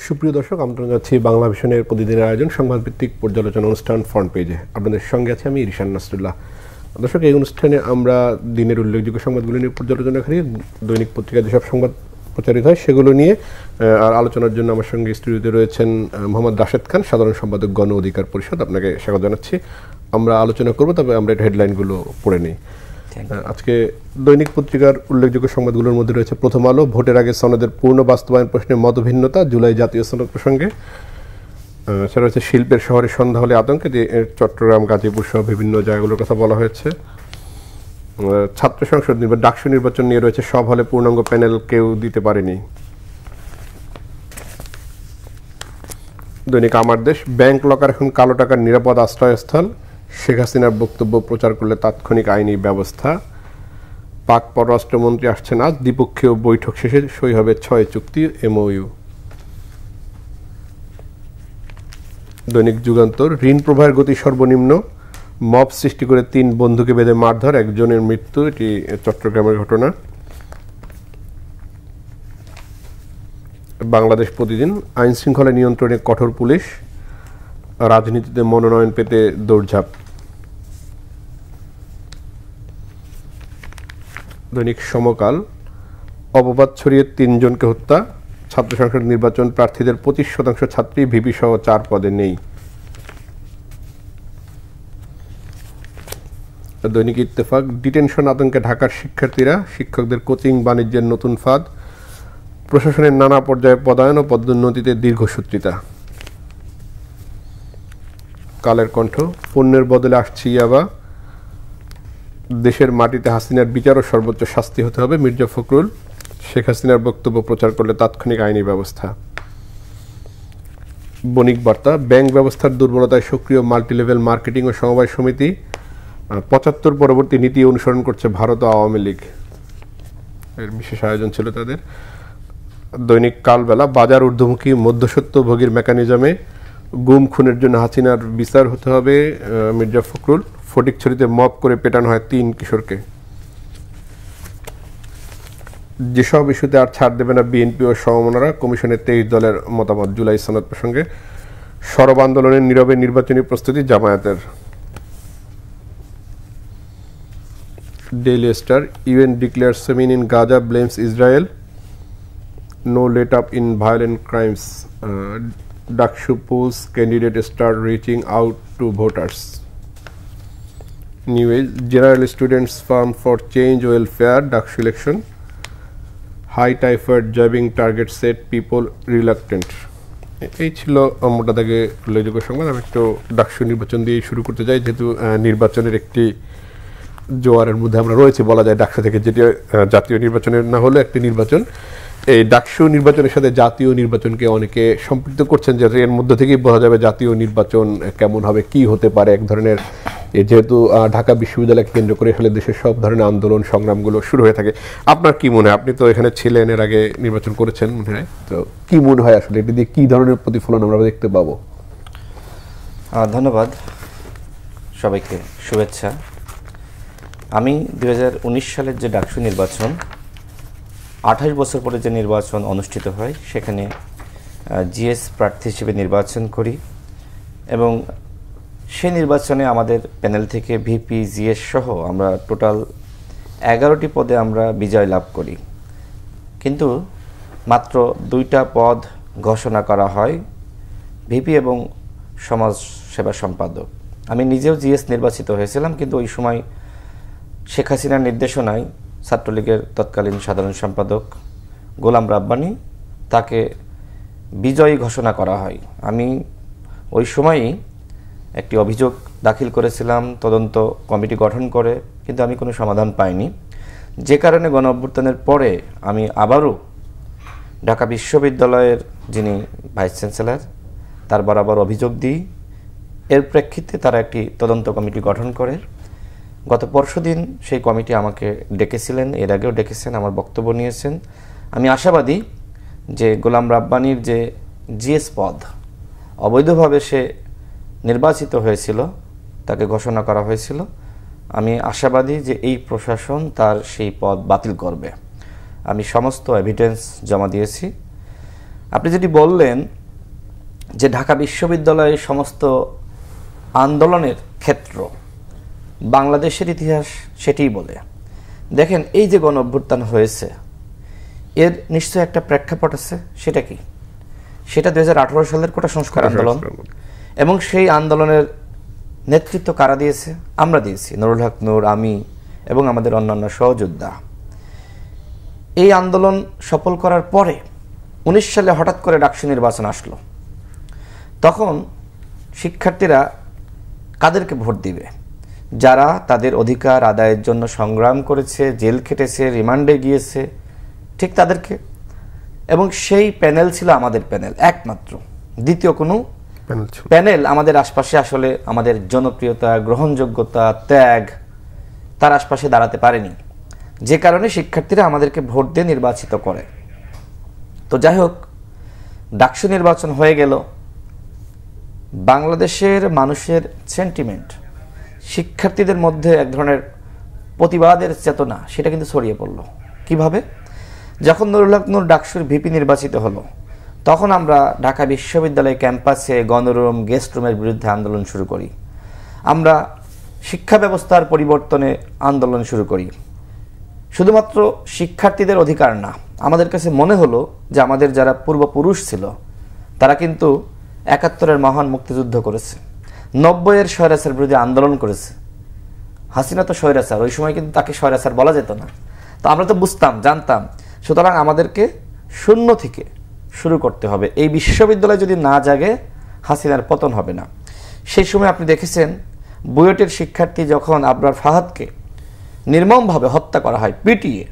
সুপ্রিয় দর্শক, আমরা যাচ্ছি বাংলা ভিশনের প্রতিদিনের আয়োজন সংবাদভিত্তিক পর্যালোচনা অনুষ্ঠান ফ্রন্ট পেজে। আপনাদের সঙ্গে আছে আমি রিশান নাসরুল্লাহ। দর্শক, এই অনুষ্ঠানে আমরা দিনের উল্লেখযোগ্য সংবাদগুলো নিয়ে পর্যালোচনা করি। দৈনিক পত্রিকায় যেসব সংবাদ প্রচারিত হয় সেগুলো নিয়ে আর আলোচনার জন্য আমার সঙ্গে স্টুডিওতে রয়েছেন মোহাম্মদ রাশেদ খান, সাধারণ সম্পাদক, গণ অধিকার পরিষদ। আপনাকে স্বাগত জানাচ্ছি। আমরা আলোচনা করব, তবে আমরা এটা হেডলাইনগুলো পড়ে নিই। আজকে দৈনিক পত্রিকার উল্লেখযোগ্য সংবাদগুলোর মধ্যে রয়েছে প্রথম আলো, ভোটের আগে সনদের পূর্ণ বাস্তবায়ন প্রশ্নে মতভিন্নতা, জুলাই জাতীয় সনদ প্রসঙ্গে। সেটা হচ্ছে শিল্পের শহরে সন্ধ্যা হলে আতঙ্কে, চট্টগ্রাম, গাজীপুর সহ বিভিন্ন জায়গাগুলোর কথা বলা হয়েছে। ছাত্র সংসদ নির্বাচন, ডাকসু নির্বাচন নিয়ে রয়েছে সব হলে পূর্ণাঙ্গ প্যানেল কেউ দিতে পারেনি। দৈনিক আমার দেশ, ব্যাংক লকার এখন কালো টাকার নিরাপদ আশ্রয়স্থল, শেখ হাসিনার বক্তব্য প্রচার করলে তাৎক্ষণিক আইনি ব্যবস্থা। পাক পররাষ্ট্রমন্ত্রী আসছেন আজ, দ্বিপক্ষীয় বৈঠক শেষে সই হবে 6 চুক্তি MOU। দৈনিক যুগান্তর, ঋণ প্রবাহের গতি সর্বনিম্ন, মব সৃষ্টি করে 3 বন্ধুকে বেঁধে মারধর, একজনের মৃত্যু। এটি চট্টগ্রামের ঘটনা। বাংলাদেশ প্রতিদিন, আইন শৃঙ্খলা নিয়ন্ত্রণে কঠোর পুলিশ, রাজনীতিতে মনোনয়ন পেতে দৌড়ঝাঁপ। দৈনিক সমকাল, অপবাদ ছড়িয়ে 3 জনকে হত্যা, ছাত্র সংসদ নির্বাচন প্রার্থীদের 25% ছাত্রী, ভিপি সহ 4 পদে নেই। দৈনিক ইত্তেফাক, ডিটেনশন আতঙ্কে ঢাকার শিক্ষার্থীরা, শিক্ষকদের কোচিং বাণিজ্যের নতুন ফাঁদ, প্রশাসনের নানা পর্যায়ে পদায়ন ও পদোন্নতিতে দীর্ঘসূত্রিতা। কালের কণ্ঠ, পণ্যের বদলে আসছে ইয়াবা, দেশের মাটিতে হাসিনার বিচার ও সর্বোচ্চ শাস্তি হতে হবে, মির্জা ফখরুল, শেখ হাসিনার বক্তব্য প্রচার করলে তাৎক্ষণিক আইনি ব্যবস্থা। বণিক বার্তা, ব্যাংক ব্যবস্থার দুর্বলতায় সক্রিয় মাল্টিলেভেল মার্কেটিং ও সমবায় সমিতি, 75 পরবর্তী নীতি অনুসরণ করছে ভারত ও আওয়ামী লীগ, এর বিশেষ আয়োজন ছিল তাদের। দৈনিক কালবেলা, বাজার ঊর্ধ্বমুখী মধ্যস্বত্বভোগীর মেকানিজমে, গুম খুনের জন্য হাসিনার বিচার হতে হবে, মির্জা ফখরুল, ফটিকছড়িতে মব করে পেটানো হয় 3 কিশোরকে। যেসব ইস্যুতে আর ছাড় দেবে না বিএনপি ও সমমনারা, কমিশনের 23 দলের মতামত জুলাই সনদ প্রসঙ্গে। সরব আন্দোলনের নীরবে নির্বাচনী প্রস্তুতি জামায়াতের। Daily star, UN declares famine in Gaza, blames Israel, no let up in violent crimes, Daksu polls candidate start reaching out to voters. New Age, General Students Farm for Change Welfare, Daksu election, high typhoid jabbing target set, people reluctant. এই ছিল মোটা দাগে উল্লেখযোগ্য সংবাদ। আমি একটু ডাকসু নির্বাচন দিয়ে শুরু করতে চাই, যেহেতু নির্বাচনের একটি জোয়ারের মধ্যে আমরা রয়েছে বলা যায় ডাকসু থেকে, যেটি জাতীয় নির্বাচনের না হলে একটি নির্বাচন। এই ডাকসু নির্বাচনের সাথে জাতীয় নির্বাচনকে অনেকে সম্পৃক্ত করছেন, যে এর মধ্যে থেকেই বোঝা যাবে জাতীয় নির্বাচন কেমন হবে, কি হতে পারে। এক ধরনের, যেহেতু ঢাকা বিশ্ববিদ্যালয়কে কেন্দ্র করে আসলে দেশের সব ধরনের আন্দোলন সংগ্রামগুলো শুরু হয়ে থাকে। আপনার কি মনে হয়, আপনি তো এখানে ছিলেন, এর আগে নির্বাচন করেছেন মনে হয়, তো কি মনে হয় আসলে এটি দিয়ে কি ধরনের প্রতিফলন আমরা দেখতে পাবো? ধন্যবাদ, সবাইকে শুভেচ্ছা। আমি 2019 সালের যে ডাকসু নির্বাচন, 28 বছর পরে যে নির্বাচন অনুষ্ঠিত হয়, সেখানে GS প্রার্থী হিসেবে নির্বাচন করি এবং সেই নির্বাচনে আমাদের প্যানেল থেকে ভিপি, GS সহ আমরা টোটাল 11টি পদে আমরা বিজয় লাভ করি। কিন্তু মাত্র 2টা পদ ঘোষণা করা হয়, ভিপি এবং সমাজ সেবা সম্পাদক। আমি নিজেও GS নির্বাচিত হয়েছিলাম, কিন্তু ওই সময় শেখ হাসিনার নির্দেশনায় ছাত্রলীগের তৎকালীন সাধারণ সম্পাদক গোলাম রাব্বানী, তাকে বিজয়ী ঘোষণা করা হয়। আমি ওই সময়ই একটি অভিযোগ দাখিল করেছিলাম তদন্ত কমিটি গঠন করে, কিন্তু আমি কোনো সমাধান পাইনি, যে কারণে গণ অভ্যুত্থানের পরে আমি আবারও ঢাকা বিশ্ববিদ্যালয়ের যিনি ভাইস চ্যান্সেলর, তার বরাবর অভিযোগ দিই। এর প্রেক্ষিতে তারা একটি তদন্ত কমিটি গঠন করে। গত পরশুদিন সেই কমিটি আমাকে ডেকেছিলেন, এর আগেও ডেকেছেন, আমার বক্তব্য নিয়েছেন। আমি আশাবাদী যে গোলাম রাব্বানীর যে GS পদ অবৈধভাবে সে নির্বাচিত হয়েছিল, তাকে ঘোষণা করা হয়েছিল, আমি আশাবাদী যে এই প্রশাসন তার সেই পদ বাতিল করবে। আমি সমস্ত এভিডেন্স জমা দিয়েছি। আপনি যেটি বললেন যে ঢাকা বিশ্ববিদ্যালয়ের সমস্ত আন্দোলনের ক্ষেত্র বাংলাদেশের ইতিহাস সেটিই বলে। দেখেন, এই যে গণ অভ্যুত্থান হয়েছে এর নিশ্চয়ই একটা প্রেক্ষাপট আছে। সেটা কি? সেটা 2018 সালের কোটা সংস্কার আন্দোলন। এবং সেই আন্দোলনের নেতৃত্ব কারা দিয়েছে? আমরা দিয়েছি, নুরুল হক নূর, আমি এবং আমাদের অন্যান্য সহযোদ্ধা। এই আন্দোলন সফল করার পরে 19 সালে হঠাৎ করে ডাকসু নির্বাচন আসলো। তখন শিক্ষার্থীরা কাদেরকে ভোট দিবে? যারা তাদের অধিকার আদায়ের জন্য সংগ্রাম করেছে, জেল খেটেছে, রিমান্ডে গিয়েছে, ঠিক তাদেরকে। এবং সেই প্যানেল ছিল আমাদের প্যানেল একমাত্র, দ্বিতীয় কোনো প্যানেল আমাদের আশপাশে আসলে আমাদের জনপ্রিয়তা, গ্রহণযোগ্যতা, ত্যাগ তার আশপাশে দাঁড়াতে পারেনি, যে কারণে শিক্ষার্থীরা আমাদেরকে ভোট দিয়ে নির্বাচিত করে। তো যাই হোক, ডাকসু নির্বাচন হয়ে গেল। বাংলাদেশের মানুষের সেন্টিমেন্ট, শিক্ষার্থীদের মধ্যে এক ধরনের প্রতিবাদের চেতনা, সেটা কিন্তু ছড়িয়ে পড়ল। কিভাবে? যখন নুরুল হক নূর ডাকসুর ভিপি নির্বাচিত হলো, তখন আমরা ঢাকা বিশ্ববিদ্যালয় ক্যাম্পাসে গণরুম, গেস্ট রুমের বিরুদ্ধে আন্দোলন শুরু করি। আমরা শিক্ষা ব্যবস্থার পরিবর্তনে আন্দোলন শুরু করি। শুধুমাত্র শিক্ষার্থীদের অধিকার না, আমাদের কাছে মনে হলো যে আমাদের যারা পূর্বপুরুষ ছিল তারা কিন্তু 71-এর মহান মুক্তিযুদ্ধ করেছে, 90-এর স্বৈরাচার বিরুদ্ধে আন্দোলন করেছে। হাসিনা তো স্বৈরাচার, ওই সময় কিন্তু তাকে স্বৈরাচার বলা যেত না। তো আমরা তো বুঝতাম, জানতাম, সুতরাং আমাদেরকে শূন্য থেকে শুরু করতে হবে। এই বিশ্ববিদ্যালয় যদি না জাগে, হাসিনার পতন হবে না। সেই সময় আপনি দেখেছেন বুয়েটের শিক্ষার্থী যখন আবরার ফাহাদকে নির্মমভাবে হত্যা করা হয়, পিটিয়ে,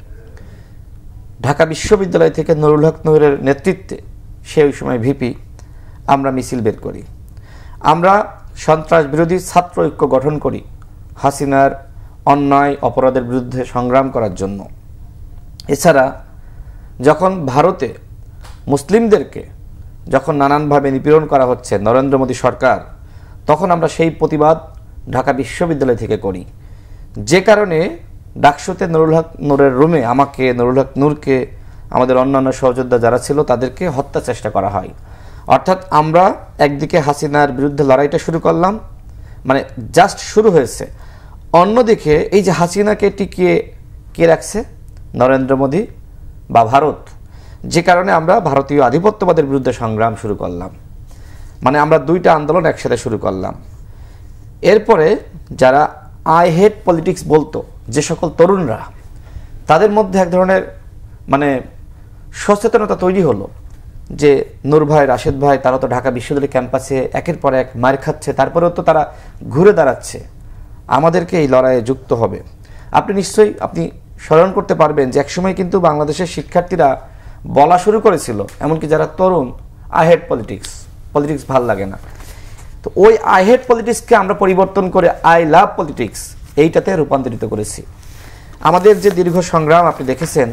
ঢাকা বিশ্ববিদ্যালয় থেকে নুরুল হক নূরের নেতৃত্বে, সেই সময় ভিপি, আমরা মিছিল বের করি। আমরা সন্ত্রাস বিরোধী ছাত্র ঐক্য গঠন করি হাসিনার অন্যায় অপরাধের বিরুদ্ধে সংগ্রাম করার জন্য। এছাড়া যখন ভারতে মুসলিমদেরকে যখন নানানভাবে নিপীড়ন করা হচ্ছে নরেন্দ্র মোদী সরকার, তখন আমরা সেই প্রতিবাদ ঢাকা বিশ্ববিদ্যালয় থেকে করি। যে কারণে ডাকসুতে নুরুল হক নূরের রুমে আমাকে, নুরুল হক নূরকে, আমাদের অন্যান্য সহযোদ্ধা যারা ছিল তাদেরকে হত্যা চেষ্টা করা হয়। অর্থাৎ আমরা একদিকে হাসিনার বিরুদ্ধে লড়াইটা শুরু করলাম, মানে জাস্ট শুরু হয়েছে। অন্যদিকে এই যে হাসিনাকে টিকিয়ে কে রাখছে? নরেন্দ্র মোদী বা ভারত। যে কারণে আমরা ভারতীয় আধিপত্যবাদের বিরুদ্ধে সংগ্রাম শুরু করলাম। মানে আমরা দুইটা আন্দোলন একসাথে শুরু করলাম। এরপরে যারা আই হেট পলিটিক্স বলতো, যে সকল তরুণরা, তাদের মধ্যে এক ধরনের মানে সচেতনতা তৈরি হলো যে নূর ভাই, রাশেদ ভাই, তারা তো ঢাকা বিশ্ববিদ্যালয় ক্যাম্পাসে একের পর এক মার খাচ্ছে, তারপরেও তো তারা ঘুরে দাঁড়াচ্ছে, আমাদেরকে এই লড়াইয়ে যুক্ত হবে। আপনি নিশ্চয়ই স্মরণ করতে পারবেন যে একসময় কিন্তু বাংলাদেশের শিক্ষার্থীরা বলা শুরু করেছিল, এমনকি যারা তরুণ, আই হেট পলিটিক্স, পলিটিক্স ভাল লাগে না। তো ওই আই হেট পলিটিক্সকে আমরা পরিবর্তন করে আই লাভ পলিটিক্স এইটাতে রূপান্তরিত করেছি। আমাদের যে দীর্ঘ সংগ্রাম আপনি দেখেছেন,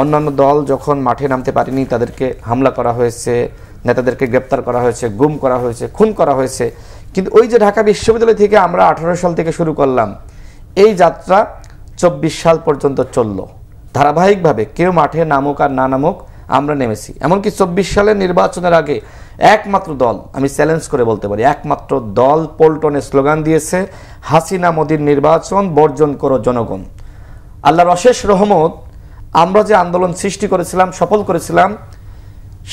অন্যান্য দল যখন মাঠে নামতে পারেনি তাদেরকে হামলা করা হয়েছে, নেতাদেরকে গ্রেপ্তার করা হয়েছে, গুম করা হয়েছে, খুন করা হয়েছে। কিন্তু ওই যে ঢাকা বিশ্ববিদ্যালয় থেকে আমরা 18 সাল থেকে শুরু করলাম, এই যাত্রা 24 সাল পর্যন্ত চলল ধারাবাহিকভাবে। কেউ মাঠে নামুক আর না নামুক, আমরা নেমেছি। এমনকি 24 সালের নির্বাচনের আগে একমাত্র দল, আমি চ্যালেঞ্জ করে বলতে পারি, একমাত্র দল পল্টনে স্লোগান দিয়েছে, হাসিনা মোদির নির্বাচন বর্জন করো জনগণ। আল্লাহর অশেষ রহমত, আমরা যে আন্দোলন সৃষ্টি করেছিলাম, সফল করেছিলাম,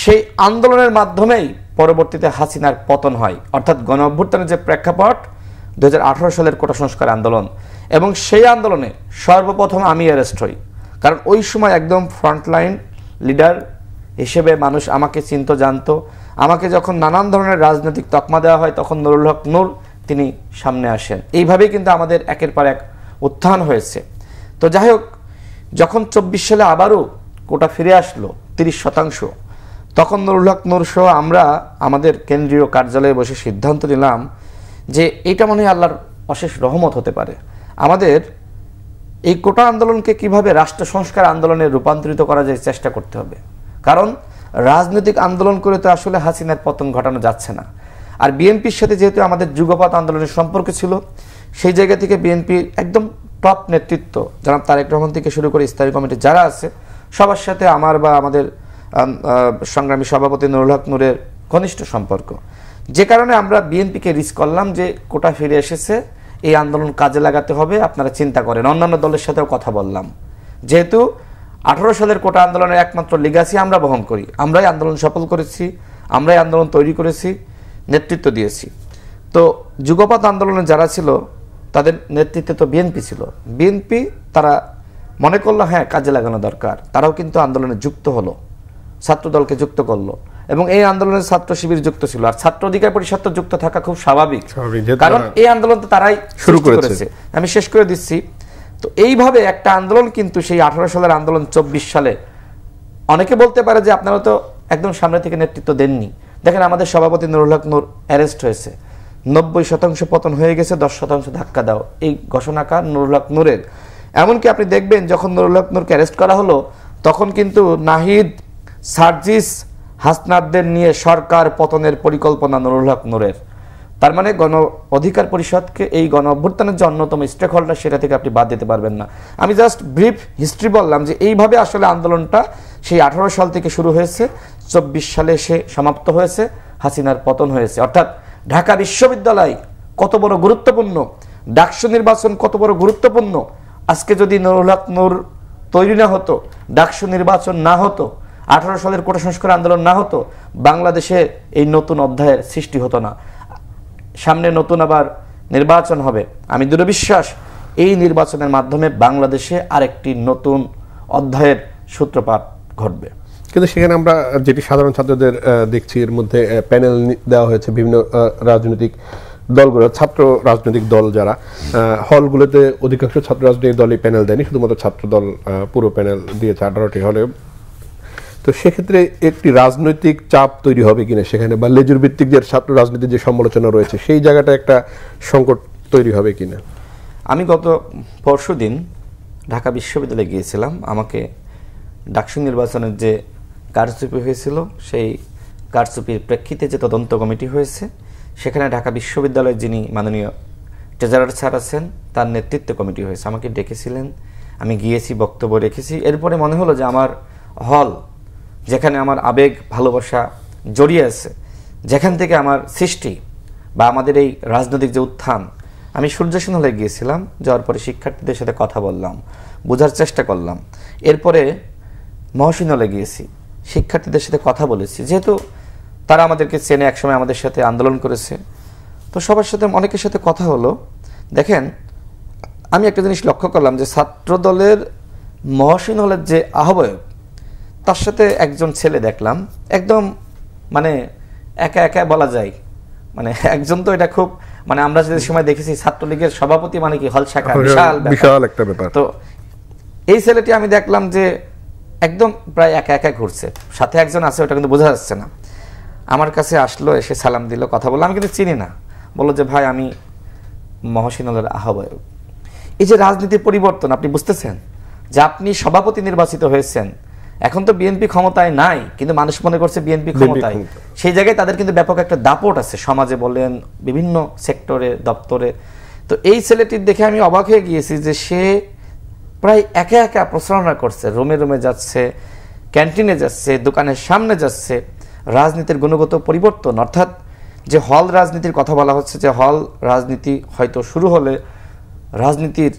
সেই আন্দোলনের মাধ্যমেই পরবর্তীতে হাসিনার পতন হয়। অর্থাৎ গণ অভ্যুত্থানের যে প্রেক্ষাপট 2018 সালের কোটা সংস্কার আন্দোলন, এবং সেই আন্দোলনে সর্বপ্রথম আমি অ্যারেস্ট হই। কারণ ওই সময় একদম ফ্রন্টলাইন লিডার হিসেবে মানুষ আমাকে চিনত, জানতো। আমাকে যখন নানান ধরনের রাজনৈতিক তকমা দেওয়া হয়, তখন নুরুল হক নূর তিনি সামনে আসেন। এইভাবেই কিন্তু আমাদের একের পর এক উত্থান হয়েছে। তো যাই হোক, যখন 24 সালে আবারও কোটা ফিরে আসলো 30%, তখন নুরুল হক নূর সহ আমরা আমাদের কেন্দ্রীয় কার্যালয়ে বসে সিদ্ধান্ত নিলাম যে এটা মনে হয় আল্লাহর অশেষ রহমত হতে পারে। আমাদের এই কোটা আন্দোলনকে কিভাবে রাষ্ট্র সংস্কার আন্দোলনে রূপান্তরিত করা যায় চেষ্টা করতে হবে। কারণ রাজনৈতিক আন্দোলন করে তো আসলে হাসিনার পতন ঘটানো যাচ্ছে না। আর বিএনপির সাথে যেহেতু আমাদের যুগপৎ আন্দোলনের সম্পর্ক ছিল, সেই জায়গা থেকে বিএনপির একদম টপ নেতৃত্ব জনাব তারেক রহমান থেকে শুরু করে স্থায়ী কমিটি যারা আছে, সবার সাথে আমার বা আমাদের সংগ্রামী সভাপতি নুরুল হক নূরের ঘনিষ্ঠ সম্পর্ক, যে কারণে আমরা বিএনপিকে রিস্ক করলাম যে কোটা ফিরে এসেছে, এই আন্দোলন কাজে লাগাতে হবে, আপনারা চিন্তা করেন। অন্যান্য দলের সাথেও কথা বললাম, যেহেতু 18 সালের কোটা আন্দোলনের একমাত্র লিগাসি আমরা বহন করি, আমরাই আন্দোলন সফল করেছি, আমরাই আন্দোলন তৈরি করেছি, নেতৃত্ব দিয়েছি। তো যুগপৎ আন্দোলনে যারা ছিল তাদের নেতৃত্বে তো বিএনপি ছিল, বিএনপি তারা মনে করলো হ্যাঁ কাজে লাগানো দরকার, তারাও কিন্তু আন্দোলনে যুক্ত হলো, ছাত্র দলকে যুক্ত করলো, এবং এই আন্দোলনে ছাত্র শিবির যুক্ত ছিল, আর ছাত্র অধিকার পরিষদ তো যুক্ত থাকা খুব স্বাভাবিক, কারণ এই আন্দোলন তো তারাই শুরু করেছে। আমি শেষ করে দিচ্ছি। তো এইভাবে একটা আন্দোলন কিন্তু সেই 18 সালের আন্দোলন 24 সালে, অনেকে বলতে পারে যে আপনারা তো একদম সামনে থেকে নেতৃত্ব দেননি। দেখেন আমাদের সভাপতি নুরুল হক নূর অ্যারেস্ট হয়েছে, 90% পতন হয়ে গেছে, 10% ধাক্কা দাও, এই ঘোষণাকার নুরুল হক নূরের। এমনকি আপনি দেখবেন যখন নুরুল হক নূরকে অ্যারেস্ট করা হলো তখন কিন্তু নাহিদ, সার্জিস, হাসনাতদের নিয়ে সরকার পতনের পরিকল্পনা নুরুল হক নূরের। তার মানে গণ অধিকার পরিষদকে এই গণ অভ্যুত্থানের যে অন্যতম স্টেক হোল্ডার, সেটা থেকে আপনি বাদ দিতে পারবেন না। আমি জাস্ট ব্রিফ হিস্ট্রি বললাম যে এইভাবে আসলে আন্দোলনটা সেই 18 সাল থেকে শুরু হয়েছে, 24 সালে এসে সমাপ্ত হয়েছে, হাসিনার পতন হয়েছে। অর্থাৎ ঢাকা বিশ্ববিদ্যালয় কত বড় গুরুত্বপূর্ণ, ডাকসু নির্বাচন কত বড় গুরুত্বপূর্ণ। আজকে যদি নুরুল হক নূর তৈরি না হতো, ডাকসু নির্বাচন না হতো, 18 সালের কোটা সংস্কার আন্দোলন না হতো, বাংলাদেশে এই নতুন অধ্যায়ের সৃষ্টি হতো না। সামনে নতুন আবার নির্বাচন হবে, আমি দৃঢ় বিশ্বাস এই নির্বাচনের মাধ্যমে বাংলাদেশে আরেকটি নতুন অধ্যায়ের সূত্রপাত ঘটবে। কিন্তু সেখানে আমরা যেটি সাধারণ ছাত্রদের দেখছি, এর মধ্যে প্যানেল দেওয়া হয়েছে বিভিন্ন রাজনৈতিক দলগুলো, ছাত্র রাজনৈতিক দল যারা, হলগুলোতে অধিকাংশ ছাত্র রাজনৈতিক দলই প্যানেল দেয়নি, শুধুমাত্র ছাত্র দল পুরো প্যানেল দিয়েছে 18টি হলে। তো সেক্ষেত্রে একটি রাজনৈতিক চাপ তৈরি হবে কিনা সেখানে, বা লেজুর ভিত্তিক যে ছাত্র রাজনীতির যে সমালোচনা রয়েছে সেই জায়গাটা একটা সংকট তৈরি হবে কিনা? আমি গত পরশুদিন ঢাকা বিশ্ববিদ্যালয়ে গিয়েছিলাম, আমাকে ডাকসু নির্বাচনের যে কারচুপি হয়েছিল সেই কারচুপির প্রেক্ষিতে যে তদন্ত কমিটি হয়েছে, সেখানে ঢাকা বিশ্ববিদ্যালয়ের যিনি মাননীয় ট্রেজারার স্যার আছেন তার নেতৃত্বে কমিটি হয়েছে, আমাকে ডেকেছিলেন, আমি গিয়েছি, বক্তব্য রেখেছি। এরপরে মনে হলো যে আমার হল, যেখানে আমার আবেগ ভালোবাসা জড়িয়ে আছে, যেখান থেকে আমার সৃষ্টি বা আমাদের এই রাজনৈতিক যে উত্থান, আমি সূর্যসেন হলে গিয়েছিলাম, যাওয়ার পরে শিক্ষার্থীদের সাথে কথা বললাম, বোঝার চেষ্টা করলাম। এরপরে মহসিন হলে গিয়েছি, শিক্ষার্থীদের সাথে কথা বলেছি, যেহেতু তারা আমাদেরকে চেনে, একসময় আমাদের সাথে আন্দোলন করেছে, তো সবার সাথে অনেকের সাথে কথা হলো। দেখেন আমি একটা জিনিস লক্ষ্য করলাম যে ছাত্র দলের মহসিন হলের যে আহ্বায়ক, তার সাথে একজন ছেলে দেখলাম, একদম মানে একা একা বলা যায়, মানে একজন তো এটা খুব মানে আমরা যে সময় দেখেছি ছাত্রলীগের সভাপতি মানে কি হল শাখা, বিশাল একটা ব্যাপার। তো এই ছেলেটি আমি দেখলাম যে একদম প্রায় একা একা ঘুরছে, সাথে একজন আছে, ওটা কিন্তু বোঝা যাচ্ছে না। আমার কাছে আসলো, এসে সালাম দিল, কথা বললো, আমি কিন্তু চিনি না, বললো যে ভাই আমি মহসিন হলের আহ্বায়ক। এই যে রাজনীতির পরিবর্তন, আপনি বুঝতেছেন যে আপনি সভাপতি নির্বাচিত হয়েছেন, এখন তো বিএনপি ক্ষমতায় নাই, কিন্তু মানুষ মনে করছে বিএনপি ক্ষমতায়, সেই জায়গায় তাদের কিন্তু ব্যাপক একটা দাপট আছে সমাজে বলেন, বিভিন্ন সেক্টরে, দপ্তরে। তো এই ছেলেটির দেখে আমি অবাক হয়ে গিয়েছি যে সে প্রায় একা একা প্রচারণা করছে, রুমে রুমে যাচ্ছে, ক্যান্টিনে যাচ্ছে, দোকানের সামনে যাচ্ছে। রাজনীতির গুণগত পরিবর্তন, অর্থাৎ যে হল রাজনীতির কথা বলা হচ্ছে, যে হল রাজনীতি হয়তো শুরু হলে রাজনীতির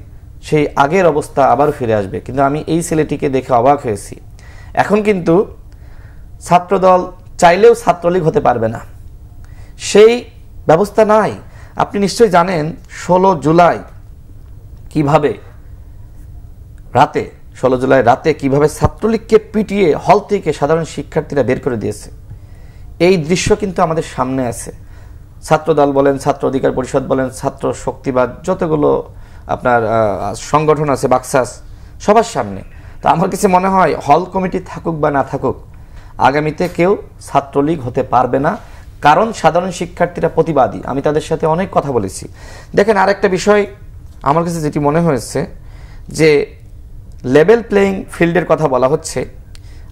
সেই আগের অবস্থা আবার ফিরে আসবে, কিন্তু আমি এই ছেলেটিকে দেখে অবাক হয়েছি। এখন কিন্তু ছাত্রদল চাইলেও ছাত্রলীগ হতে পারবে না, সেই ব্যবস্থা নাই। আপনি নিশ্চয়ই জানেন 16 জুলাই কিভাবে রাতে, 16 জুলাই রাতে কিভাবে ছাত্রলীগকে পিটিয়ে হল থেকে সাধারণ শিক্ষার্থীরা বের করে দিয়েছে। এই দৃশ্য কিন্তু আমাদের সামনে আছে। ছাত্রদল বলেন, ছাত্র অধিকার পরিষদ বলেন, ছাত্র শক্তিবাদ, যতগুলো আপনার সংগঠন আছে, বাকসাস, সবার সামনে। তো আমার কাছে মনে হয় হল কমিটি থাকুক বা না থাকুক, আগামীতে কেউ ছাত্রলীগ হতে পারবে না, কারণ সাধারণ শিক্ষার্থীরা প্রতিবাদী। আমি তাদের সাথে অনেক কথা বলেছি। দেখেন আরেকটা বিষয় আমার কাছে যেটি মনে হয়েছে, যে লেভেল প্লেয়িং ফিল্ডের কথা বলা হচ্ছে,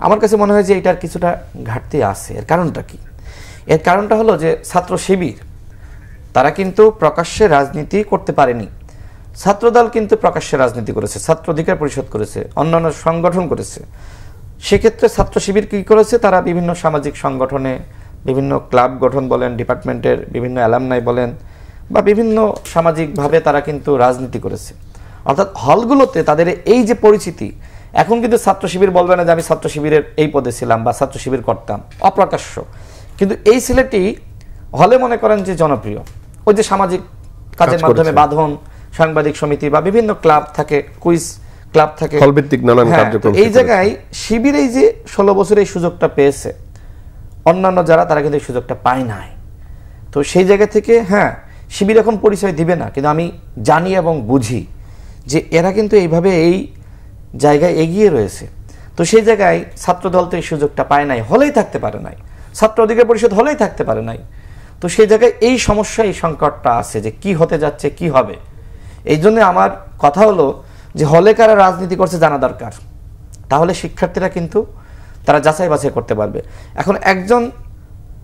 আমার কাছে মনে হয় যে এটার কিছুটা ঘাটতি আছে। এর কারণটা কি? এর কারণটা হলো যে ছাত্র শিবির তারা কিন্তু প্রকাশ্যে রাজনীতি করতে পারেনি, ছাত্রদল কিন্তু প্রকাশ্যে রাজনীতি করেছে, ছাত্র অধিকার পরিষদ করেছে, অন্যান্য সংগঠন করেছে। সেক্ষেত্রে ছাত্র শিবির কি করেছে, তারা বিভিন্ন সামাজিক সংগঠনে বিভিন্ন ক্লাব গঠন বলেন, ডিপার্টমেন্টের বিভিন্ন অ্যালামনাই বলেন, বা বিভিন্ন সামাজিকভাবে তারা কিন্তু রাজনীতি করেছে। অর্থাৎ হলগুলোতে তাদের এই যে পরিচিতি, এখন কিন্তু ছাত্র শিবির বলবে না যে আমি ছাত্র শিবিরের এই পদে ছিলাম বা ছাত্র শিবির করতাম, অপ্রকাশ্য। কিন্তু এই ছেলেটি হলে মনে করেন যে জনপ্রিয়, ওই যে সামাজিক কাজের মাধ্যমে বাঁধন, সাংবাদিক সমিতি বা বিভিন্ন ক্লাব থাকে, কুইজ ক্লাব থাকে, হলভিত্তিক নানান কার্যক্রম। এই জায়গায় শিবির এই যে 16 বছর এই সুযোগটা পেয়েছে, অন্যান্য যারা তারা কিন্তু এই সুযোগটা পায় নাই। তো সেই জায়গা থেকে হ্যাঁ, শিবির এখন পরিচয় দিবে না, কিন্তু আমি জানি এবং বুঝি যে এরা কিন্তু এইভাবে এই জায়গায় এগিয়ে রয়েছে। তো সেই জায়গায় ছাত্রদল তো এই সুযোগটা পায় নাই, হলেই থাকতে পারে নাই, ছাত্র অধিকার পরিষদ হলেই থাকতে পারে নাই। তো সেই জায়গায় এই সমস্যা, এই সংকটটা আছে যে কি হতে যাচ্ছে, কি হবে। এই জন্য আমার কথা হলো যে হলে কারা রাজনীতি করছে জানা দরকার, তাহলে শিক্ষার্থীরা কিন্তু তারা যাচাই বাছাই করতে পারবে। এখন একজন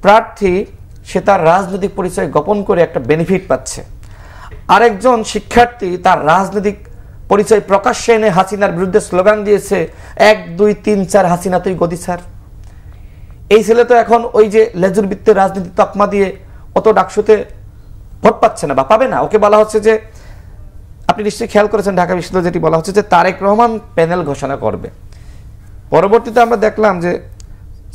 প্রার্থী সে তার রাজনৈতিক পরিচয় গোপন করে একটা বেনিফিট পাচ্ছে, আরেকজন শিক্ষার্থী তার রাজনৈতিক পরিচয় প্রকাশ্যে এনে হাসিনার বিরুদ্ধে স্লোগান দিয়েছে 1 2 3 4 হাসিনা তুই গদি ছাড়। এই ছেলে তো এখন ওই যে লেজুর বৃত্তের রাজনীতি তকমা দিয়ে অত ডাকসুতে ভোট পাচ্ছে না বা পাবে না। ওকে বলা হচ্ছে যে, আপনি নিশ্চয়ই খেয়াল করেছেন ঢাকা বিশ্ববিদ্যালয় যেটি বলা হচ্ছে যে তারেক রহমান প্যানেল ঘোষণা করবে। পরবর্তীতে আমরা দেখলাম যে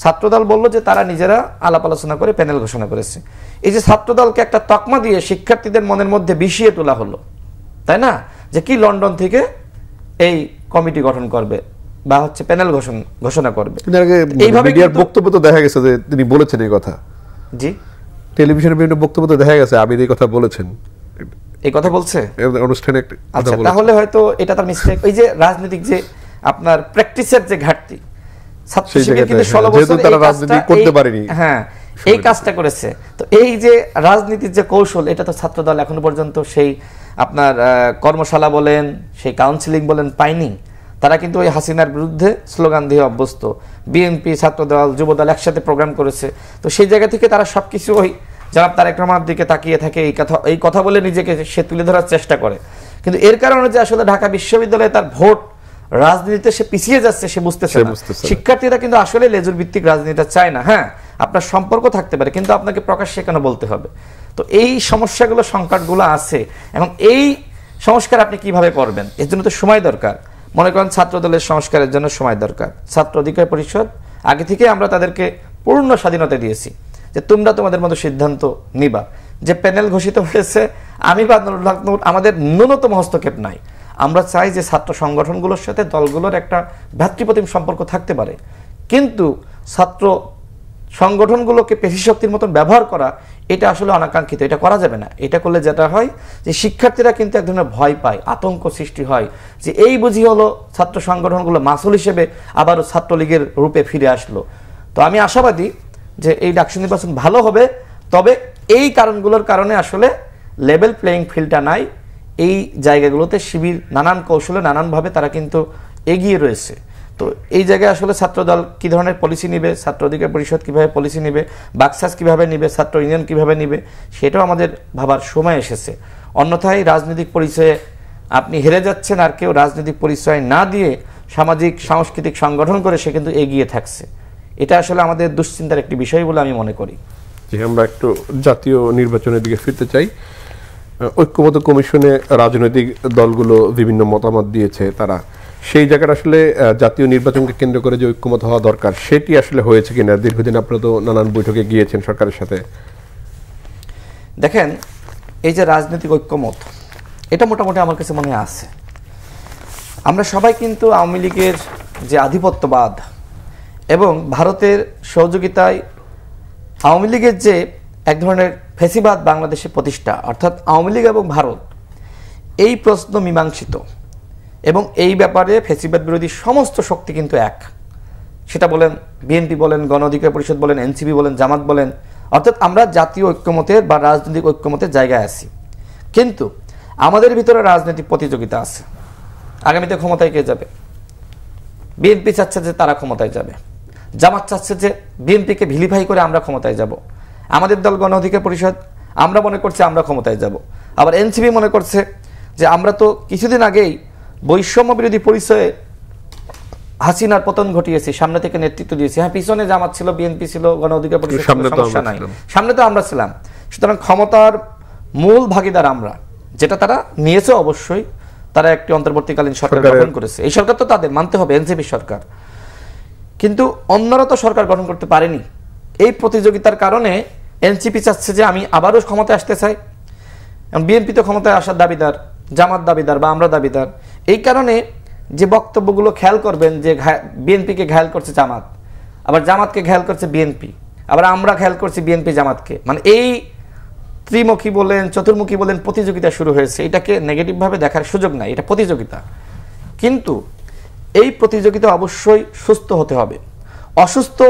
ছাত্রদল বলল যে তারা নিজেরা আলাপ আলোচনা করে প্যানেল ঘোষণা করেছে। এই যে ছাত্রদলকে একটা তকমা দিয়ে শিক্ষার্থীদের মনের মধ্যে বিষিয়ে তোলা হলো, তাই না, যে কি লন্ডন থেকে এই কমিটি গঠন করবে বা হচ্ছে প্যানেল ঘোষণা করবে। এইভাবে মিডিয়ার বক্তব্য তো দেখা গেছে যে তিনি বলেছেন এই কথা। জি, টেলিভিশনের বিভিন্ন বক্তব্য তো দেখা গেছে আবির এই কথা বলেছেন, এই কথা বলছে অনুষ্ঠানে। আচ্ছা, তাহলে হয়তো এটা তার মিস্টেক। ওই যে রাজনৈতিক যে আপনার প্র্যাকটিসের যে ঘাটতি, ছাত্র শিবির কিন্তু 16 বছর তারা রাজনীতি করতে পারেনি, হ্যাঁ এই কাজটা করেছে। তো এই যে রাজনীতির যে কৌশল, এটা তো ছাত্রদল এখনো পর্যন্ত সেই আপনার কর্মশালা বলেন, সেই কাউন্সিলিং বলেন পায়নি। তারা কিন্তু ওই হাসিনার বিরুদ্ধে স্লোগান দিয়ে অভ্যস্ত। বিএনপি, ছাত্রদল, যুবদল একসাথে প্রোগ্রাম করেছে। তো সেই জায়গা থেকে তারা সবকিছু ওই জনাব তারেক রহমানের দিকে তাকিয়ে থাকে, এই কথা বলে নিজেকে সে তুলে ধরার চেষ্টা করে। কিন্তু এর কারণে যে আসলে ঢাকা বিশ্ববিদ্যালয়ে তার ভোট রাজনীতিতে সে পিছিয়ে যাচ্ছে সে বুঝতেছে না। শিক্ষার্থীরা কিন্তু আসলে লেজুর ভিত্তিক রাজনীতিটা চায় না। হ্যাঁ, আপনার সম্পর্ক থাকতে পারে, কিন্তু আপনাকে প্রকাশ্যে কেন বলতে হবে? তো এই সমস্যাগুলো, সংকটগুলো আছে। এখন এই সংস্কার আপনি কিভাবে করবেন, এর জন্য তো সময় দরকার। মনে করেন ছাত্রদলের সংস্কারের জন্য সময় দরকার। ছাত্র অধিকার পরিষদ আগে থেকে আমরা তাদেরকে পূর্ণ স্বাধীনতা দিয়েছি যে তোমরা তোমাদের মতো সিদ্ধান্ত নিবা। যে প্যানেল ঘোষিত হয়েছে, আমি বা আমাদের ন্যূনতম হস্তক্ষেপ নাই। আমরা চাই যে ছাত্র সংগঠনগুলোর সাথে দলগুলোর একটা ভ্রাতৃপ্রতিম সম্পর্ক থাকতে পারে, কিন্তু ছাত্র সংগঠনগুলোকে পেশি শক্তির মতন ব্যবহার করা, এটা আসলে অনাকাঙ্ক্ষিত। এটা করা যাবে না। এটা করলে যেটা হয় যে শিক্ষার্থীরা কিন্তু এক ধরনের ভয় পায়, আতঙ্ক সৃষ্টি হয় যে এই বুঝি হলো ছাত্র সংগঠনগুলো মাসুল হিসেবে আবারও ছাত্রলীগের রূপে ফিরে আসলো। তো আমি আশাবাদী যে এই ডাকসু নির্বাচন ভালো হবে, তবে এই কারণগুলোর কারণে আসলে লেভেল প্লেয়িং ফিল্ডটা নাই। এই জায়গাগুলোতে শিবির নানান কৌশলে নানানভাবে তারা কিন্তু এগিয়ে রয়েছে। তো এই জায়গায় আসলে ছাত্রদল কি ধরনের পলিসি নিবে, ছাত্র অধিকার পরিষদ কিভাবে পলিসি নিবে, বাকসাস কিভাবে নিবে, ছাত্র ইউনিয়ন কিভাবে নিবে, সেটাও আমাদের ভাবার সময় এসেছে। অন্যথায় রাজনৈতিক পরিচয়ে আপনি হেরে যাচ্ছেন, আর কেউ রাজনৈতিক পরিচয় না দিয়ে সামাজিক সাংস্কৃতিক সংগঠন করে সে কিন্তু এগিয়ে থাকছে। এটা আসলে আমাদের দুশ্চিন্তার একটি বিষয় বলে আমি মনে করি। যে আমরা একটু জাতীয় নির্বাচনের দিকে ফিরতে চাই। ঐক্যমত্য কমিশনে রাজনৈতিক দলগুলো বিভিন্ন মতামত দিয়েছে, তারা সেই জায়গাটা আসলে জাতীয় নির্বাচনকে কেন্দ্র করে যে ঐক্যমত হওয়া দরকার সেটি আসলে হয়েছে কিনা? দীর্ঘদিন আপনারা তো নানান বৈঠকে গিয়েছেন সরকারের সাথে। দেখেন, এই যে রাজনৈতিক ঐক্যমত, এটা মোটামুটি আমার কাছে মনে আছে। আমরা সবাই কিন্তু আওয়ামী লীগের যে আধিপত্যবাদ এবং ভারতের সহযোগিতায় আওয়ামী লীগের যে এক ধরনের ফ্যাসিবাদ বাংলাদেশে প্রতিষ্ঠা, অর্থাৎ আওয়ামী লীগ এবং ভারত, এই প্রশ্ন মীমাংসিত এবং এই ব্যাপারে ফ্যাসিবাদ বিরোধী সমস্ত শক্তি কিন্তু এক। সেটা বলেন বিএনপি বলেন, গণ অধিকার পরিষদ বলেন, এনসিপি বলেন, জামাত বলেন, অর্থাৎ আমরা জাতীয় ঐক্যমতের বা রাজনৈতিক ঐক্যমতের জায়গায় আছি। কিন্তু আমাদের ভিতরে রাজনৈতিক প্রতিযোগিতা আছে। আগামীতে ক্ষমতায় কে যাবে? বিএনপি চাচ্ছে যে তারা ক্ষমতায় যাবে, জামাত চাচ্ছে যে বিএনপিকে ভিলিফাই করে আমরা ক্ষমতায় যাব। আমাদের দল গণ অধিকার পরিষদ, আমরা মনে করছি আমরা ক্ষমতায় যাব। আবার এনসিপি মনে করছে যে আমরা তো কিছুদিন আগেই বৈষম্য বিরোধী পরিচয়ে হাসিনার পতন ঘটিয়েছি, সামনে থেকে নেতৃত্ব দিয়েছি। হ্যাঁ, পিছনে জামাত ছিল, বিএনপি ছিল, গণ অধিকার পরিষদ, সমস্যা নাই, সামনে তো আমরা ছিলাম। সুতরাং ক্ষমতার মূল ভাগিদার আমরা, যেটা তারা নিয়েছে অবশ্যই, তারা একটি অন্তর্বর্তীকালীন সরকার গঠন করেছে। এই সরকার তো তাদের মানতে হবে, এনসিপি সরকার, কিন্তু অন্যরা তো সরকার গঠন করতে পারেনি। এই প্রতিযোগিতার কারণে এনসিপি চাচ্ছে যে আমি আবারও ক্ষমতায় আসতে চাই, বিএনপি তো ক্ষমতায় আসার দাবিদার, জামাত দাবিদার বা আমরা দাবিদার। এই কারণে যে বক্তব্যগুলো খেয়াল করবেন যে বিএনপিকে ঘায়াল করছে জামাত, আবার জামাতকে ঘায়াল করছে বিএনপি, আবার আমরা খেয়াল করছি বিএনপি জামাতকে, মানে এই ত্রিমুখী বলেন চতুর্মুখী বলেন প্রতিযোগিতা শুরু হয়েছে। এটাকে নেগেটিভভাবে দেখার সুযোগ নাই, এটা প্রতিযোগিতা। কিন্তু এই প্রতিযোগিতা অবশ্যই সুস্থ হতে হবে। অসুস্থ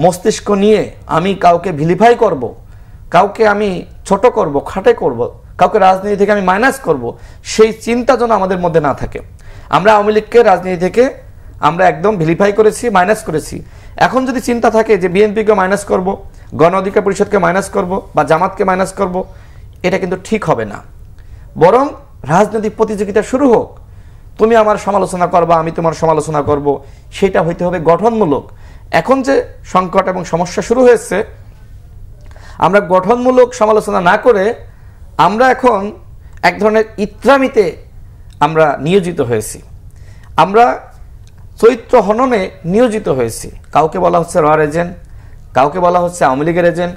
মস্তিষ্ক নিয়ে আমি কাউকে ভিলিফাই করব, কাউকে আমি ছোট করব, খাটে করব, কাউকে রাজনীতি থেকে আমি মাইনাস করব, সেই চিন্তা যেন আমাদের মধ্যে না থাকে। আমরা আওয়ামী লীগকে রাজনীতি থেকে আমরা একদম ভিলিফাই করেছি, মাইনাস করেছি। এখন যদি চিন্তা থাকে যে বিএনপিকে মাইনাস করব, গণ অধিকার পরিষদকে মাইনাস করব বা জামাতকে মাইনাস করব, এটা কিন্তু ঠিক হবে না। বরং রাজনৈতিক প্রতিযোগিতা শুরু হোক, তুমি আমার সমালোচনা করবা, আমি তোমার সমালোচনা করব, সেটা হইতে হবে গঠনমূলক। এখন যে সংকট এবং সমস্যা শুরু হয়েছে, আমরা গঠনমূলক সমালোচনা না করে আমরা এখন এক ধরনের ইত্রামিতে আমরা নিয়োজিত হয়েছি, আমরা চরিত্র হননে নিয়োজিত হয়েছি। কাউকে বলা হচ্ছে র এজেন্ট, কাউকে বলা হচ্ছে আওয়ামী লীগের এজেন্ট,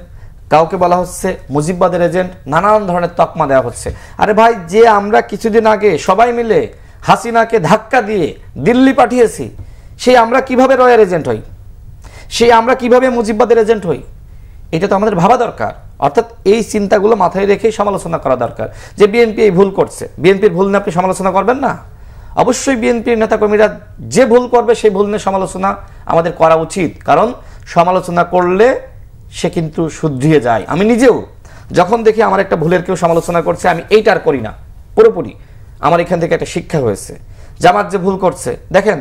কাউকে বলা হচ্ছে মুজিববাদের এজেন্ট, নানান ধরনের তকমা দেওয়া হচ্ছে। আরে ভাই, যে আমরা কিছুদিন আগে সবাই মিলে হাসিনাকে ধাক্কা দিয়ে দিল্লি পাঠিয়েছি, সেই আমরা কিভাবে রয়ের এজেন্ট হই, সেই আমরা কিভাবে মুজিববাদের এজেন্ট হই, এটা তো আমাদের ভাবা দরকার। অর্থাৎ এই চিন্তাগুলো মাথায় রেখেই সমালোচনা করা দরকার যে বিএনপি এই ভুল করছে। বিএনপির ভুল নিয়ে আপনি সমালোচনা করবেন না? অবশ্যই বিএনপির নেতাকর্মীরা যে ভুল করবে সেই ভুল নিয়ে সমালোচনা আমাদের করা উচিত, কারণ সমালোচনা করলে সে কিন্তু শুধরিয়ে যায়। আমি নিজেও যখন দেখি আমার একটা ভুলের কেউ সমালোচনা করছে, আমি এইটা আর করি না পুরোপুরি। আমার এখান থেকে একটা শিক্ষা হয়েছে। জামাত যে ভুল করছে, দেখেন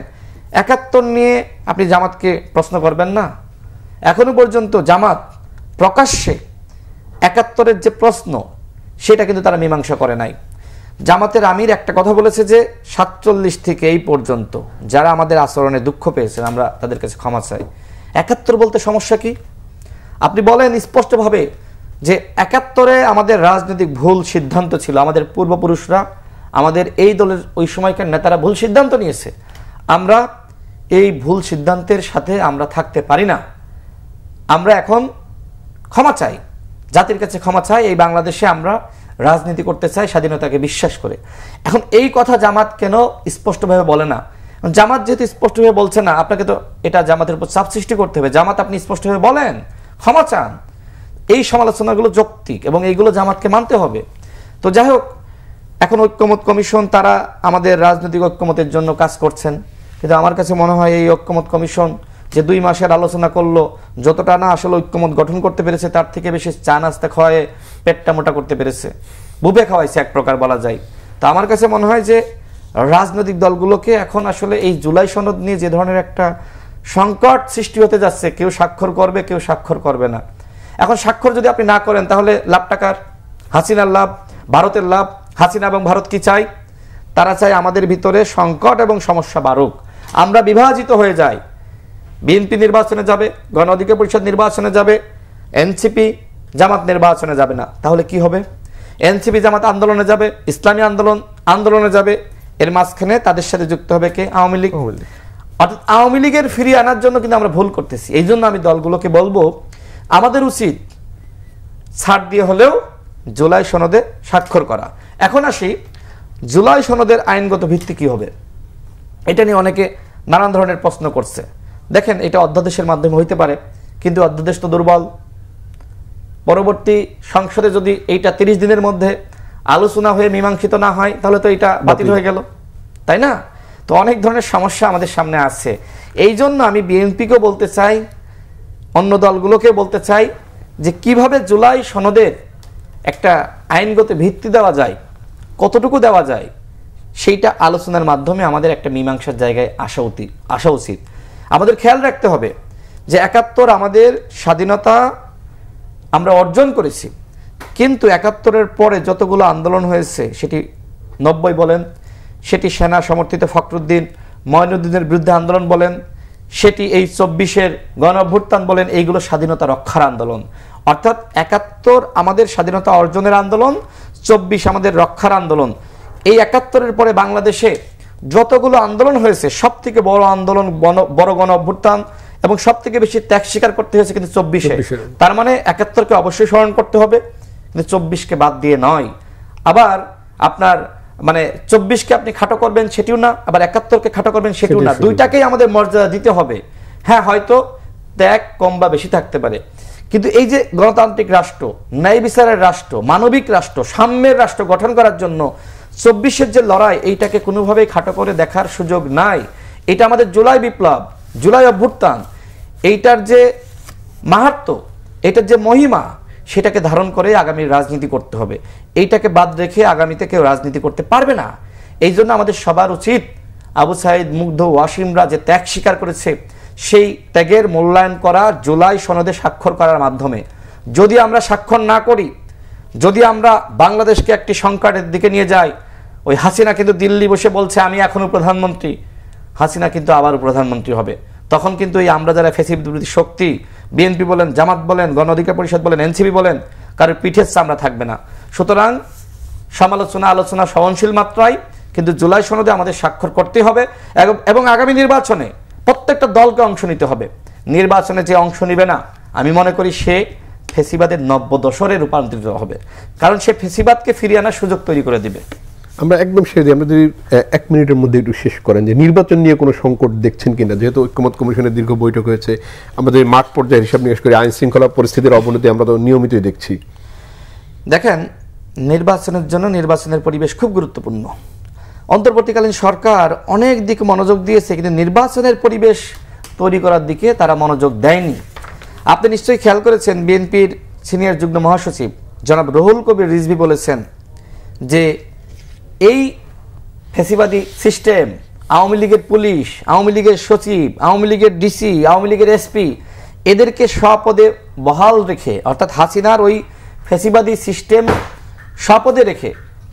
৭১ নিয়ে আপনি জামাতকে প্রশ্ন করবেন না? এখনো পর্যন্ত জামাত প্রকাশ্যে ৭১-এর যে প্রশ্ন, সেটা কিন্তু তারা মীমাংসা করে নাই। জামাতের আমির একটা কথা বলেছে যে ৪৭ থেকে এই পর্যন্ত যারা আমাদের আচরণে দুঃখ পেয়েছেন, আমরা তাদের কাছে ক্ষমা চাই। ৭১ বলতে সমস্যা কি? আপনি বলেন স্পষ্টভাবে যে ৭১-এ আমাদের রাজনৈতিক ভুল সিদ্ধান্ত ছিল, আমাদের পূর্বপুরুষরা, আমাদের এই দলের ওই সময়কার নেতারা ভুল সিদ্ধান্ত নিয়েছে। আমরা এই ভুল সিদ্ধান্তের সাথে আমরা থাকতে পারি না। আমরা এখন ক্ষমা চাই, জাতির কাছে ক্ষমা চাই। এই বাংলাদেশে আমরা রাজনীতি করতে চাই স্বাধীনতাকে বিশ্বাস করে। এখন এই কথা জামাত কেন স্পষ্টভাবে বলে না? জামাত যেহেতু স্পষ্টভাবে বলছে না, আপনাকে তো এটা জামাতের উপর চাপ সৃষ্টি করতে হবে। জামাত আপনি স্পষ্টভাবে বলেন, ক্ষমা চান। এই সমালোচনাগুলো যৌক্তিক এবং এইগুলো জামাতকে মানতে হবে। তো যাই হোক, এখন ঐক্যমত কমিশন, তারা আমাদের রাজনৈতিক ঐক্যমতের জন্য কাজ করছেন, কিন্তু আমার কাছে মনে হয় এই ঐক্যমত কমিশন যে ২ মাসের আলোচনা করলো, যতটা না আসলে ঐক্যমত গঠন করতে পেরেছে, তার থেকে বেশি চা নাস্তা খাওয়ায় পেটটা মোটা করতে পেরেছে, বুবে খাওয়াইছে এক প্রকার বলা যায়। তো আমার কাছে মনে হয় যে রাজনৈতিক দলগুলোকে এখন আসলে এই জুলাই সনদ নিয়ে যে ধরনের একটা সংকট সৃষ্টি হতে যাচ্ছে, কেউ স্বাক্ষর করবে, কেউ স্বাক্ষর করবে না। এখন স্বাক্ষর যদি আপনি না করেন, তাহলে লাভ টাকার, হাসিনার লাভ, ভারতের লাভ। হাসিনা এবং ভারত কি চাই? তারা চায় আমাদের ভিতরে সংকট এবং সমস্যা বাড়ুক, আমরা বিভাজিত হয়ে যাই। বিএনপি নির্বাচনে যাবে, গণ অধিকার পরিষদ নির্বাচনে যাবে, এনসিপি জামাত নির্বাচনে যাবে না। তাহলে কি হবে? এনসিপি জামাত আন্দোলনে যাবে, ইসলামী আন্দোলনে যাবে, এর মাঝখানে তাদের সাথে যুক্ত হবে কে? আওয়ামী লীগ। অর্থাৎ আওয়ামী লীগের ফিরিয়ে আনার জন্য কিন্তু আমরা ভুল করতেছি। এই জন্য আমি দলগুলোকে বলবো, আমাদের উচিত ছাড় দিয়ে হলেও জুলাই সনদে স্বাক্ষর করা। এখন আসি, জুলাই সনদের আইনগত ভিত্তি কি হবে? এটা নিয়ে অনেকে নানান ধরনের প্রশ্ন করছে। দেখেন, এটা অধ্যাদেশের মাধ্যমে হইতে পারে, কিন্তু অধ্যাদেশ তো দুর্বল। পরবর্তী সংসদে যদি এইটা ৩০ দিনের মধ্যে আলোচনা হয়ে মীমাংসিত না হয়, তাহলে তো এটা বাতিল হয়ে গেল, তাই না? তো অনেক ধরনের সমস্যা আমাদের সামনে আছে। এই জন্য আমি বিএনপিকেও বলতে চাই, অন্য দলগুলোকে বলতে চাই যে কিভাবে জুলাই সনদের একটা আইনগত ভিত্তি দেওয়া যায়, কতটুকু দেওয়া যায়, সেইটা আলোচনার মাধ্যমে আমাদের একটা মীমাংসার জায়গায় আসা উচিত। আমাদের খেয়াল রাখতে হবে যে ৭১ আমাদের স্বাধীনতা আমরা অর্জন করেছি, কিন্তু ৭১-এর পরে যতগুলো আন্দোলন হয়েছে, সেটি ৯০ বলেন, সেটি সেনা সমর্থিত ফখরুদ্দিন মঈনুদ্দিনের বিরুদ্ধে আন্দোলন বলেন, সেটি এই 24-এর গণ অভ্যুত্থান বলেন, এইগুলো স্বাধীনতা রক্ষার আন্দোলন। অর্থাৎ 71 আমাদের স্বাধীনতা অর্জনের আন্দোলন, 24 আমাদের রক্ষার আন্দোলন। এই 71-এর পরে বাংলাদেশে যতগুলো আন্দোলন হয়েছে সব থেকে বড় আন্দোলন, বড় গণ অভ্যুত্থান এবং সব থেকে বেশি ত্যাগ স্বীকার করতে হয়েছে কিন্তু 24-এ। তার মানে 71-কে অবশ্যই স্মরণ করতে হবে, কিন্তু 24-কে বাদ দিয়ে নয়। আবার আপনার মানে 24-কে আপনি খাটো করবেন সেটিও না, আবার 71-কে খাটো করবেন সেটিও না, দুইটাকেই আমাদের মর্যাদা দিতে হবে। হ্যাঁ, হয়তো ত্যাগ কম বা বেশি থাকতে পারে, কিন্তু এই যে গণতান্ত্রিক রাষ্ট্র, ন্যায় বিচারের রাষ্ট্র, মানবিক রাষ্ট্র, সাম্যের রাষ্ট্র গঠন করার জন্য 24-এর যে লড়াই, এইটাকে কোনোভাবেই খাটো করে দেখার সুযোগ নাই। এটা আমাদের জুলাই বিপ্লব, জুলাই অভ্যুত্থান, এইটার যে মাহাত্ম্য, এটার যে মহিমা, সেটাকে ধারণ করে আগামীর রাজনীতি করতে হবে। এইটাকে বাদ রেখে আগামীতে কেউ রাজনীতি করতে পারবে না। এই জন্য আমাদের সবার উচিত আবু সাঈদ, মুগ্ধ, ওয়াসিমরা যে ত্যাগ স্বীকার করেছে, সেই ত্যাগের মূল্যায়ন করা জুলাই সনদে স্বাক্ষর করার মাধ্যমে। যদি আমরা স্বাক্ষর না করি, যদি আমরা বাংলাদেশকে একটি সংকটের দিকে নিয়ে যাই, ওই হাসিনা কিন্তু দিল্লি বসে বলছে আমি এখনো প্রধানমন্ত্রী, হাসিনা কিন্তু আবারও প্রধানমন্ত্রী হবে। তখন কিন্তু এই আমরা যারা ফ্যাসিস্ট বিরোধী শক্তি, বিএনপি বলেন, জামাত বলেন, গণ অধিকার পরিষদ বলেন, এনসিপি বলেন, কারোর পিঠের চামড়া থাকবে না। সুতরাং সমালোচনা, আলোচনা সহনশীল মাত্রায়, কিন্তু জুলাই সনদে আমাদের স্বাক্ষর করতে হবে এবং আগামী নির্বাচনে প্রত্যেকটা দলকে অংশ নিতে হবে। নির্বাচনে যে অংশ নিবে না, আমি মনে করি সে ফেসিবাদের নব্যদশরে রূপান্তরিত হবে, কারণ সে ফেসিবাদকে ফিরিয়ে আনার সুযোগ তৈরি করে দিবে। আমরা একদম শেষ দিই, আমরা যদি 1 মিনিটের মধ্যে একটু শেষ করেন যে নির্বাচন নিয়ে কোনো সংকট দেখছেন কিনা, যেহেতু ঐক্যমত কমিশনের দীর্ঘ বৈঠক হয়েছে, আমাদের মাঠ পর্যায়ে হিসাব নিকাশ করে আইন শৃঙ্খলা পরিস্থিতির অবনতি আমরা তো নিয়মিতই দেখছি। দেখেন, নির্বাচনের জন্য নির্বাচনের পরিবেশ খুব গুরুত্বপূর্ণ। অন্তর্বর্তীকালীন সরকার অনেক দিকে মনোযোগ দিয়েছে, কিন্তু নির্বাচনের পরিবেশ তৈরি করার দিকে তারা মনোযোগ দেয়নি। আপনি নিশ্চয়ই খেয়াল করেছেন, বিএনপির সিনিয়র যুগ্ম মহাসচিব জনাব রুহুল কবির রিজভী বলেছেন যে এই ফ্যাসিবাদী সিস্টেম, আওয়ামী লীগের পুলিশ, আওয়ামী লীগের সচিব, আওয়ামী লীগের ডিসি, আওয়ামী লীগের এসপি, এদেরকে স্বপদে বহাল রেখে, অর্থাৎ হাসিনার ওই ফ্যাসিবাদী সিস্টেম স্বপদে রেখে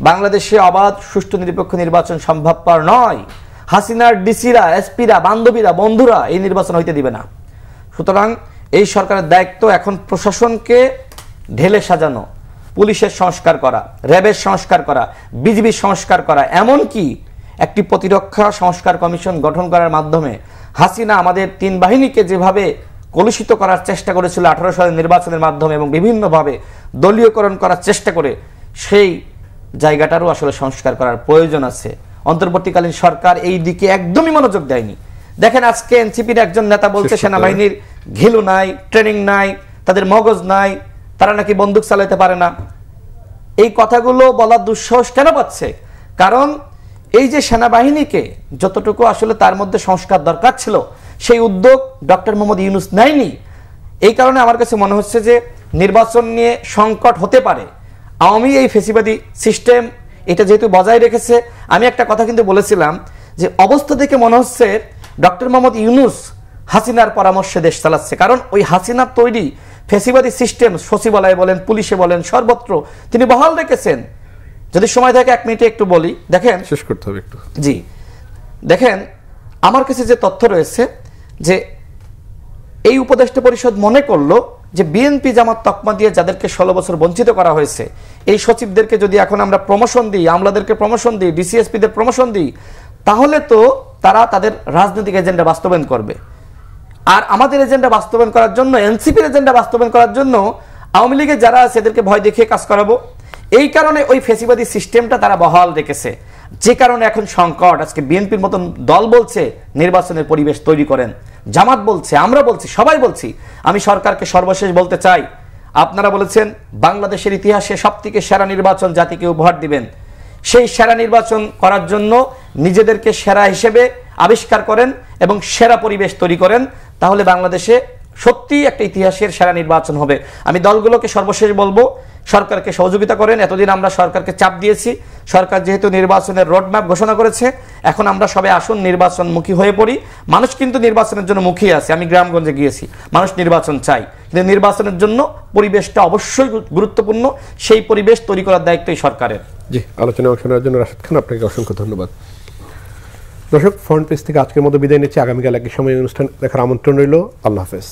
বাংলাদেশে অবাধ, সুষ্ঠু, নিরপেক্ষ নির্বাচন সম্ভবপর নয়। হাসিনার ডিসিরা, এসপিরা, বান্ধবীরা, বন্ধুরা এই নির্বাচন হইতে দিবে না। সুতরাং এই সরকারের দায়িত্ব এখন প্রশাসনকে ঢেলে সাজানো, পুলিশের সংস্কার করা, র্যাবের সংস্কার করা, বিজিবির সংস্কার করা, এমনকি একটি প্রতিরক্ষা সংস্কার কমিশন গঠন করার মাধ্যমে হাসিনা আমাদের 3 বাহিনীকে যেভাবে কলুষিত করার চেষ্টা করেছিল 18 সালের নির্বাচনের মাধ্যমে এবং বিভিন্নভাবে দলীয়করণ করার চেষ্টা করে, সেই জায়গাটারও আসলে সংস্কার করার প্রয়োজন আছে। অন্তর্বর্তীকালীন সরকার এই দিকে একদমই মনোযোগ দেয়নি। দেখেন, আজকে এনসিপির একজন নেতা বলছে সেনাবাহিনীর ঘিলু নাই, ট্রেনিং নাই, তাদের মগজ নাই, তারা নাকি বন্দুক চালাতে পারে না। এই কথাগুলো বলার দুঃসাহস কেন পাচ্ছে? কারণ এই যে সেনাবাহিনীকে যতটুকু আসলে তার মধ্যে সংস্কার দরকার ছিল, সেই উদ্যোগ ডক্টর মোহাম্মদ ইউনূস নেয়নি। এই কারণে আমার কাছে মনে হচ্ছে যে নির্বাচন নিয়ে সংকট হতে পারে। আওয়ামী এই ফেসিবাদী সিস্টেম এটা যেহেতু বজায় রেখেছে, আমি একটা কথা কিন্তু বলেছিলাম যে অবস্থা দেখে মনে হচ্ছে ডক্টর মোহাম্মদ ইউনূস হাসিনার পরামর্শে দেশ চালাচ্ছে। কারণ ওই হাসিনার তৈরি ফেসিবাদী সিস্টেম সচিবালয় বলেন, পুলিশে বলেন, সর্বত্র তিনি বহাল রেখেছেন। যদি সময় থাকে 1 মিনিটে একটু বলি। দেখেন, শেষ করতে হবে একটু। জি, দেখেন, আমার কাছে যে তথ্য রয়েছে যে এই উপদেষ্টা পরিষদ মনে করলো যে বিএনপি জামাত তকমা দিয়ে যাদেরকে 16 বছর বঞ্চিত করা হয়েছে, এই সচিবদেরকে যদি এখন আমরা প্রমোশন দিই, আমলাদেরকে প্রমোশন দিই, ডিসিএসপিদের প্রমোশন দিই, তাহলে তো তারা তাদের রাজনৈতিক এজেন্ডা বাস্তবায়ন করবে। আর আমাদের এজেন্ডা বাস্তবায়ন করার জন্য, এনসিপির এজেন্ডা বাস্তবায়ন করার জন্য আওয়ামী লীগের যারা আছে এদেরকে ভয় দেখিয়ে কাজ করাবো। এই কারণে ওই ফেসিবাদী সিস্টেমটা তারা বহাল রেখেছে, যে কারণে এখন সংকট। আজকে বিএনপির মতন দল বলছে নির্বাচনের পরিবেশ তৈরি করেন, জামাত বলছে, আমরা বলছি, সবাই বলছি। আমি সরকারকে সর্বশেষ বলতে চাই, আপনারা বলেছেন বাংলাদেশের ইতিহাসে সবথেকে সেরা নির্বাচন জাতিকে উপহার দিবেন। সেই সেরা নির্বাচন করার জন্য নিজেদেরকে সেরা হিসেবে আবিষ্কার করেন এবং সেরা পরিবেশ তৈরি করেন, তাহলে বাংলাদেশে সত্যি একটা ইতিহাসের সেরা নির্বাচন হবে। আমি দলগুলোকে সর্বশেষ বলবো, সরকারকে সহযোগিতা করেন। এতদিন আমরা সরকারকে চাপ দিয়েছি, সরকার যেহেতু নির্বাচনের রোডম্যাপ ঘোষণা করেছে, এখন আমরা সবাই আসুন নির্বাচনমুখী হয়ে পড়ি। মানুষ কিন্তু নির্বাচনের জন্য মুখিয়ে আছে, আমি গ্রামগঞ্জে গিয়েছি, মানুষ নির্বাচন চাই, কিন্তু নির্বাচনের জন্য পরিবেশটা অবশ্যই গুরুত্বপূর্ণ। সেই পরিবেশ তৈরি করার দায়িত্বই সরকারের। জি, আলোচনায় অংশ নেওয়ার জন্য রাশেদ খান, আপনাকে অসংখ্য ধন্যবাদ। দর্শক, ফ্রন্ট পেজ থেকে আজকের মতো বিদায় নিচ্ছি। আগামীকাল একই সময় অনুষ্ঠান দেখার আমন্ত্রণ রইল। আল্লাহ হাফেজ।